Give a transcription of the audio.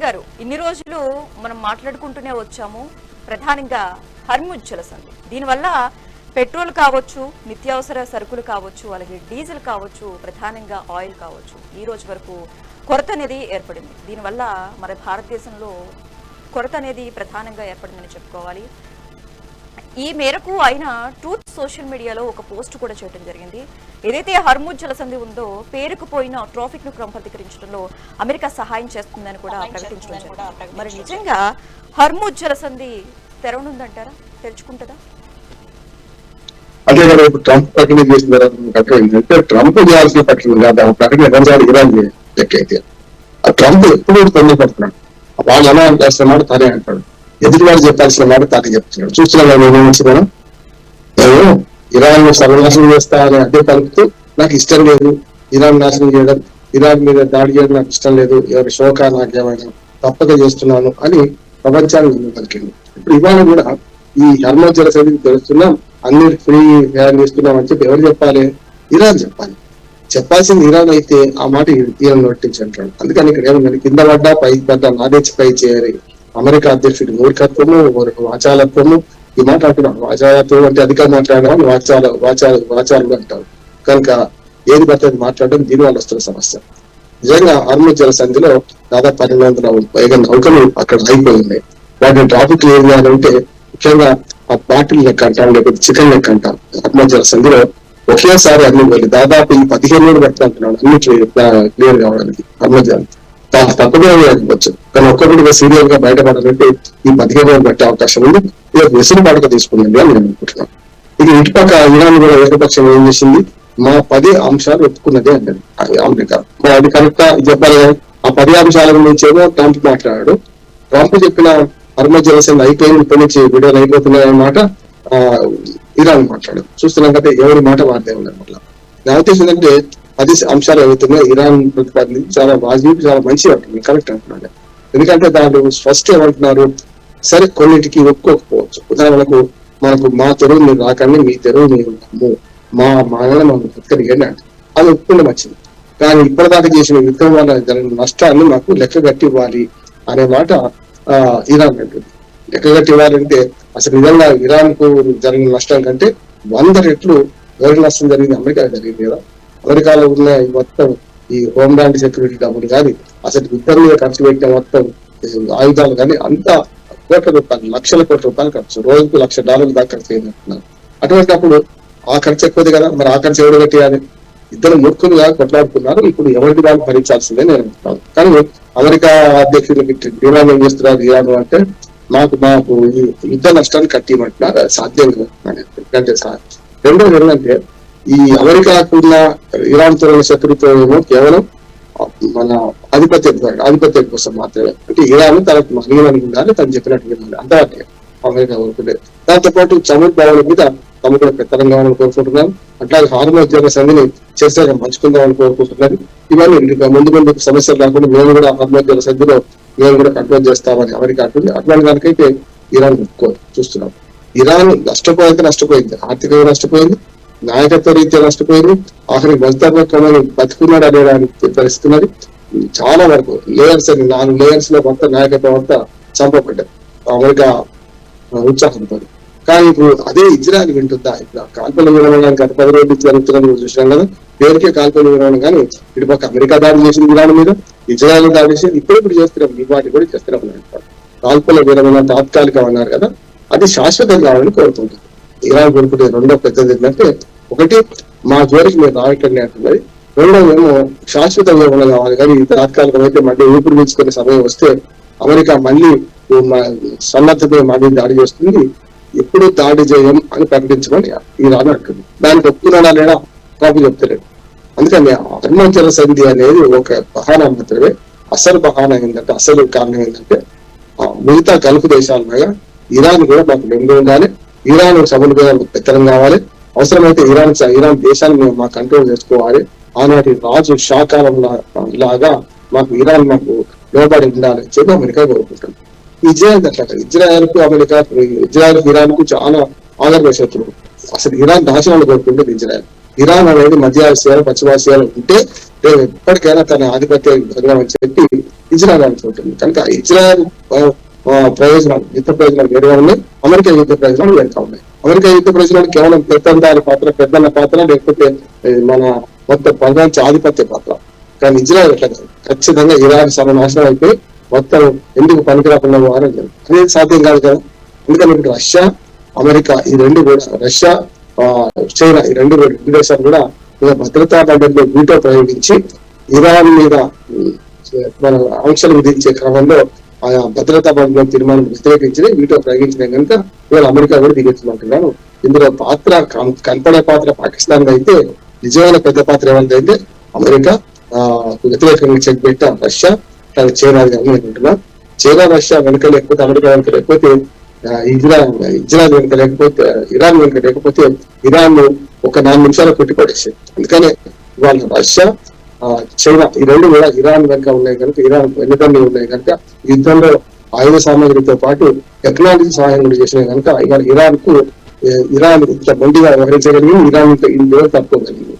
గారు, ఇన్ని రోజులు మనం మాట్లాడుకుంటూనే వచ్చాము ప్రధానంగా హర్ముజ్ జలసంధి. దీనివల్ల పెట్రోల్ కావచ్చు, నిత్యావసర సరుకులు కావచ్చు, అలాగే డీజిల్ కావచ్చు, ప్రధానంగా ఆయిల్ కావచ్చు, ఈ రోజు వరకు కొరత అనేది ఏర్పడింది. దీనివల్ల మన భారతదేశంలో కొరత అనేది ప్రధానంగా ఏర్పడిందని చెప్పుకోవాలి. ఈ మేరకు ఆయన ట్రూత్ సోషల్ మీడియాలో ఒక పోస్ట్ కూడా చేయడం జరిగింది. ఏదైతే హర్ముజ్ జలసంధి ఉందో పేరుకుపోయిన ట్రాఫిక్ ను క్రమబద్ధీకరించడంలో అమెరికా సహాయం చేస్తుందని కూడా ప్రకటించడం జరిగింది. మరి నిజంగా హర్ముజ్ జలసంధి తెరవనుందంటారా? తెరుచుకుంటుందా? అదే కదా ఇప్పుడు ట్రంప్ ప్రకటన చేసిన అంటే ట్రంప్ చేయాల్సిన ప్రకటన కాదు. ఆ ప్రకటన ఎన్నోసారి ఇరాన్ లెక్కైతే ఆ ట్రంప్ ఎప్పుడు తొందరపడుతున్నాడు. వాళ్ళు ఎలా చేస్తున్నాడు తానే అంటాడు, ఎదుటి వాడు చెప్పాల్సిన మాట తానే చెప్తున్నాడు. చూస్తున్నాం నేను ఇరాన్ సర్వనాశనం చేస్తా అని అదే పలుకుతూ నాకు ఇష్టం లేదు, ఇరాన్ నాశనం చేయడం, ఇరాన్ మీద దాడి చేయడం నాకు ఇష్టం లేదు, ఎవరి శోక నాకేమైనా తప్పక చేస్తున్నాను అని ప్రపంచాన్ని పలికింది. ఇప్పుడు ఇవాళ కూడా ఈ హర్ముజ్ జలసంధి తెలుస్తున్నాం, అన్ని ఫ్రీ హ్యాండ్ ఇస్తున్నాం అని చెప్పి ఎవరు చెప్పాలి? ఇరాన్ చెప్పాలి. చెప్పాల్సింది ఇరాన్ అయితే ఆ మాట ఇరాన్ నొట్టించంటాడు. అందుకని ఇక్కడ ఏమన్నా కింద పడ్డా పైకి పడ్డా నాదేచ్చి పై చేయాలి. అమెరికా అధ్యక్షుడి మూర్ఖత్వము, వాచాలత్వము ఈ మాట అంటున్నాడు. వాచాలత్వం అంటే అధిక మాట్లాడడం వాచాలు అంటారు. కనుక ఏది పడితే మాట్లాడడం దీనివల్ల వస్తున్న సమస్య. నిజంగా హర్ముజ్ జలసంధిలో దాదాపు 1200 పైగా నౌకలు అక్కడ అయిపోయి ఉన్నాయి. వాటిని ట్రాఫిక్ క్లియర్ చేయాలంటే ముఖ్యంగా ఆ బాటిల్ లెక్క అంటాం, లేకపోతే చికెన్ లెక్క అంటాం. హర్ముజ్ జలసంధిలో ఒకేసారి అన్ని పోయి దాదాపు ఈ 15 రోజులు పడుతుంటున్నాడు అన్ని క్లియర్ కావడానికి. హర్ముజ్ తప్పగా వేయకపోవచ్చు, కానీ ఒక్కొక్కటిగా సీరియల్ గా బయటపడాలంటే ఈ 15 రోజులు పట్టే అవకాశం ఉంది. ఇక వెసులుబాటుగా తీసుకుందండి అని నేను అనుకుంటున్నాను. ఇక ఇటుపక్క ఇరాన్ కూడా ఏకపక్షం ఏం చేసింది, మా 10 అంశాలు ఒప్పుకున్నదే అన్నది అమెరికా. మరి అది కరెక్టా చెప్పాలి కదా. ఆ 10 అంశాల గురించి ఏమో ట్రంప్ మాట్లాడాడు. ట్రంప్ చెప్పిన హర్ముజ్ జలసంధి అయిపోయింది, ఇప్పటి నుంచి విడుదల అయిపోతున్నాయి అన్నమాట ఇరాన్ మాట్లాడు. చూస్తున్నాం కదా ఎవరి మాట వార్తే ఉన్నమాట. నా ఉద్దేశం ఏంటంటే 10 అంశాలు ఏవైతున్నాయో ఇరాన్ ప్రతిపాదించి చాలా వాజిబ్, చాలా మంచిగా ఉంటుంది, కరెక్ట్ అంటున్నాడు. ఎందుకంటే దాంట్లో ఫస్ట్ ఏమంటున్నారు, సరే కొన్నిటికి ఒప్పుకోకపోవచ్చు. ఉదాహరణకు మనకు మా తెరువు మీరు రాకండి, మీ తెరువు మీరు మా మానవ మనం బతకడిగండి అంటే అది ఒప్పుకుంటే మంచిది. కానీ ఇప్పటిదాకా చేసిన యుద్ధం వల్ల జరిగిన నష్టాన్ని మాకు లెక్క కట్టి ఇవ్వాలి అనే మాట ఇరాన్ అంటుంది. లెక్క కట్టి ఇవ్వాలంటే అసలు నిజంగా ఇరాన్ కు జరిగిన నష్టం కంటే 100 రెట్లు ఎవరికి నష్టం జరిగింది? అమెరికా జరిగింది కదా. అమెరికాలో ఉన్న మొత్తం ఈ హోమ్లాండ్ సెక్యూరిటీ డబ్బులు కానీ, అసలు యుద్ధం మీద ఖర్చు పెట్టిన మొత్తం ఆయుధాలు కానీ అంతా కోట్ల రూపాయలు, లక్షల కోట్ల రూపాయలు ఖర్చు, రోజుకు $1,00,000 దాకా ఖర్చు అయిందంటున్నారు. అటువంటిప్పుడు ఆ ఖర్చు ఎక్కువది కదా, మరి ఆ ఖర్చు ఎవరు కట్టియాలి? ఇద్దరు మూర్ఖులుగా కొట్లాడుతున్నారు. ఇప్పుడు ఎవరికి వాళ్ళు భరించాల్సిందే నేను అనుకుంటాను. కానీ అమెరికా అధ్యక్షుడికి ఇరాన్ ఏం చేస్తున్నారు, ఇరాన్ అంటే మాకు ఈ యుద్ధ నష్టాన్ని కట్టియమంటున్నారు. సాధ్యం కాదు. ఎందుకంటే రెండోది ఏంటంటే ఈ అమెరికాకున్న ఇరాన్ తో శత్రుత్వం ఏమో కేవలం మన ఆధిపత్యం కోసం మాత్రమే. అంటే ఇరాన్ తనకు మహిళని ఉండాలి, తను చెప్పినట్టు వినాలి, అంతవరకే అమెరికా కోరుకుంటే. దాంతోపాటు చమురు భావన మీద తమ కూడా పెత్తనం కావాలని కోరుకుంటున్నాను. అట్లాగే హర్ముజ్ జలసంధిని చేస్తే పంచుకుందామని కోరుకుంటున్నాను. ఇవన్నీ ముందు సమస్యలు రాకుండా మేము కూడా హర్ముజ్ జలసంధిలో మేము కూడా కంట్రోల్ చేస్తామని అమెరికా అంటుంది. అట్లాంటి దానికైతే ఇరాన్ చూస్తున్నాం. ఇరాన్ నష్టపోయింది, ఆర్థికంగా నష్టపోయింది, నాయకత్వ రీత్యా నష్టపోయింది, ఆఖరికి మజదూర్ని బతుకున్నాడు అనేదానికి పరిస్థితున్నది. చాలా వరకు లేయర్స్ అని 4 లేయర్స్ లో మొత్తం నాయకత్వం అంతా చంపబడ్డారు అమెరికా ఉత్సాహంతో. కానీ ఇప్పుడు అదే ఇజ్రాయెల్ వింటుందా? ఇప్పుడు కాల్పన విరమణ గత 10 రోజులు జరుగుతున్నది చూసినాం కదా. పేరుకే కాల్పన విరమణ, కానీ ఇటు పక్క అమెరికా దాడి చేసింది ఇరాన్ మీద, ఇజ్రాయెల్ దాడి చేసింది, ఇప్పుడు చేస్తున్నాం, ఈ వాటి కూడా చేస్తున్నాం. కాల్పన విరమణ తాత్కాలికం అన్నారు కదా, అది శాశ్వతం కావాలని కోరుకుంటుంది. ఇరాన్ కోరుకుంటే రెండో పెద్దది ఏంటంటే, ఒకటి మా జోలికి మీరు రావటండి అంటున్నది, రెండోదేమో శాశ్వత విరమణ కావాలి. కానీ తాత్కాలికం అయితే మళ్ళీ ఊపిరి పీల్చుకునే సమయం వస్తే అమెరికా మళ్ళీ సన్నద్ధత మళ్ళీ దాడి చేస్తుంది, ఎప్పుడు దాడి చేయం అని ప్రకటించమని ఇరాన్ అంటుంది. దానికి ఒప్పుకున్నాడా లేడా కాపు చెప్తలేడు. అందుకని హర్ముజ్ జలసంధి అనేది ఒక బహానా మాత్రమే. అసలు బహానా ఏంటంటే, అసలు కారణం ఏంటంటే మిగతా గల్ఫ్ దేశాల మీద ఇరాన్ కూడా మాకు లొంగి ఉండాలి, ఇరాన్ సముద్ర పెత్తనం కావాలి, అవసరమైతే ఇరాన్ దేశాన్ని మేము మా కంట్రోల్ చేసుకోవాలి. ఆనాటి రాజు షాకాలం లాగా మాకు ఇరాన్ మాకు లోబడి ఉండాలని చెప్పి అమెరికా కోరుకుంటుంది. ఇజ్రాయెల్ అట్లా ఇజ్రాయెల్ కు అమెరికా, ఇజ్రాయెల్ ఇరాన్ కు చాలా ఆదర్శ శత్రువు. అసలు ఇరాన్ నాశనాన్ని కోరుకుంటుంది ఇజ్రాయెల్. ఇరాన్ అనేది మధ్య ఆసియాలో, పశ్చిమ ఆసియాలో ఉంటే ఎప్పటికైనా తన ఆధిపత్యం అని చెప్పి ఇజ్రాయల్ అనుకుంటుంది. కనుక ఇజ్రాయల్ ప్రయోజనాలు, యుద్ధ ప్రయోజనాలు వేరుగా ఉన్నాయి, అమెరికా యుద్ధ ప్రయోజనాలు వేరుగా ఉన్నాయి. అమెరికా యుద్ధ ప్రయోజనాలు కేవలం పెద్దన్న పాత్ర లేకపోతే మన మొత్తం ప్రపంచ ఆధిపత్య పాత్ర. కానీ ఇజ్రాయల్ ఎట్లా కాదు, ఖచ్చితంగా ఇరాన్ సర్వనాశనం అయిపోయి మొత్తం ఎందుకు పనికిరాకుండా వారం అనేది సాధ్యం కాదు కదా. అందుకని ఇప్పుడు రష్యా, అమెరికా ఈ రెండు కూడా, రష్యా చైనా ఈ రెండు దేశాలు కూడా భద్రతా మండలిలో వీటో ప్రయోగించి ఇరాన్ మీద మన ఆంక్షలు విధించే క్రమంలో ఆయా భద్రతా మండలి తీర్మానం వ్యతిరేకించి వీటో ప్రయోగించిన కనుక ఇవాళ అమెరికా కూడా దిగొచ్చుకుంటున్నాను. ఇందులో పాత్ర కనపడే పాత్ర పాకిస్తాన్ అయితే, నిజమైన పెద్ద పాత్ర ఏమంటే అమెరికా వ్యతిరేకంగా చెక్ పెట్టా రష్యా, కానీ చైనా అనుకుంటున్నా. చైనా రష్యా వెనుక లేకపోతే, అమెరికా వెనుక లేకపోతే, ఇజ్రాయల్ వెనుక లేకపోతే, ఇరాన్ వెనుక లేకపోతే ఇరాన్ ఒక 4 నిమిషాలు కొట్టిపడేసింది. అందుకనే ఇవాళ రష్యా, చైనా ఈ రెండు కూడా ఇరాన్ వెనుక ఉన్నాయి కనుక, ఇరాన్ వెనుకలు ఉన్నాయి కనుక యుద్ధంలో ఆయుధ సామాగ్రితో పాటు టెక్నాలజీ సహాయం కూడా చేసినాయి కనుక ఇవాళ ఇరాన్ ఇంత మొండిగా వ్యవహరించగలిగి ఇరాన్ ఇంత తప్పుకోగలిగింది.